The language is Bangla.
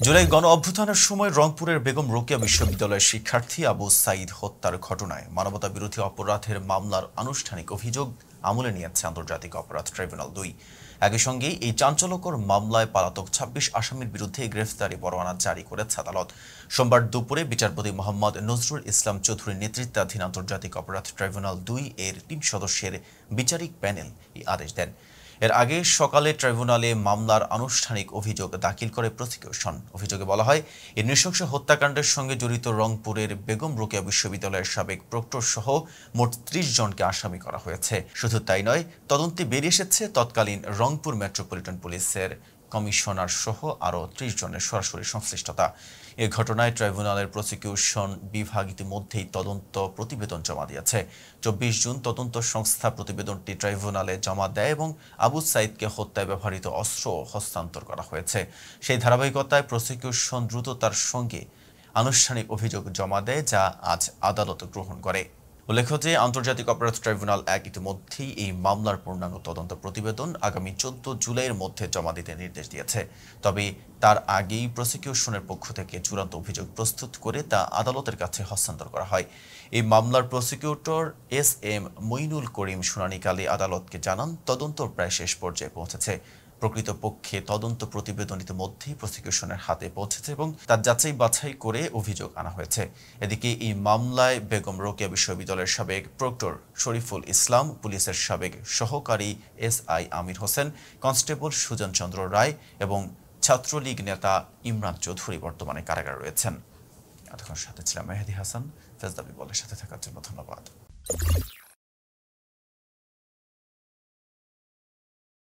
জুলাই গণ অভ্যুত্থানের সময় রংপুরের বেগম রোকেয়া বিশ্ববিদ্যালয়ের শিক্ষার্থী আবু সাঈদ হত্যার ঘটনায় মানবতাবিরোধী অপরাধের মামলার আনুষ্ঠানিক অভিযোগ আমলে নিয়েছে আন্তর্জাতিক অপরাধ ট্রাইব্যুনাল ২। একই সঙ্গে এই চাঞ্চল্যকর মামলায় পলাতক ২৬ আসামির বিরুদ্ধে গ্রেফতারি পরোয়ানা জারি করেছে আদালত। সোমবার দুপুরে বিচারপতি মোহাম্মদ নজরুল ইসলাম চৌধুরীর নেতৃত্বাধীন আন্তর্জাতিক অপরাধ ট্রাইব্যুনাল ২ এর ৩ সদস্যের বিচারিক প্যানেল এই আদেশ দেন। এর আগে সকালে ট্রাইব্যুনালে মামলার আনুষ্ঠানিক অভিযোগ দাখিল করে প্রসিকিউশন। অভিযোগে বলা হয়, এই নৃশংস হত্যাকাণ্ডের সঙ্গে জড়িত রংপুরের বেগম রোকেয়া বিশ্ববিদ্যালয়ের সাবেক প্রক্টর সহ মোট ৩০ জনকে আসামি করা হয়েছে। শুধু তাই নয়, তদন্তে বেরিয়ে এসেছে তৎকালীন রংপুর মেট্রোপলিটন পুলিশের কমিশনার সহ আরও ৩০ জনের সরাসরি সংশ্লিষ্টতা। এ ঘটনায় ট্রাইব্যুনালের প্রসিকিউশন বিভাগ ইতিমধ্যেই তদন্ত প্রতিবেদন জমা দিয়েছে। ২৪ জুন তদন্ত সংস্থা প্রতিবেদনটি ট্রাইব্যুনালে জমা দেয় এবং আবু সাঈদকে হত্যায় ব্যবহৃত অস্ত্র হস্তান্তর করা হয়েছে। সেই ধারাবাহিকতায় প্রসিকিউশন দ্রুততার সঙ্গে আনুষ্ঠানিক অভিযোগ জমা দেয়, যা আজ আদালত গ্রহণ করে। উল্লেখ্য যে আন্তর্জাতিক অপরাধ ট্রাইব্যুনাল ১ ইতিমধ্যেই এই মামলার পূর্ণাঙ্গ তদন্ত প্রতিবেদন আগামী ১৪ জুলাইয়ের মধ্যে জমা দিতে নির্দেশ দিয়েছে। তবে তার আগেই প্রসিকিউশনের পক্ষ থেকে চূড়ান্ত অভিযোগ প্রস্তুত করে তা আদালতের কাছে হস্তান্তর করা হয়। এই মামলার প্রসিকিউটর এস.এম. মঈনুল করিম শুনানিকালে আদালতকে জানান, তদন্ত প্রায় শেষ পর্যায়ে পৌঁছেছে। প্রকৃতপক্ষে তদন্ত প্রতিবেদন ইতিমধ্যেই প্রসিকিউশনের হাতে পৌঁছেছে এবং তার যাচাই বাছাই করে অভিযোগ আনা হয়েছে। এদিকে এই মামলায় বেগম রোকেয়া বিশ্ববিদ্যালয়ের সাবেক প্রক্টর শরীফুল ইসলাম, পুলিশের সাবেক সহকারী এসআই আমির হোসেন, কনস্টেবল সুজন চন্দ্র রায় এবং ছাত্রলীগ নেতা ইমরান চৌধুরী বর্তমানে কারাগারে রয়েছেন। এতক্ষণ সাথে ছিলাম মেহেদী হাসান। ফেজদাবি বলের সাথে থাকার জন্য ধন্যবাদ।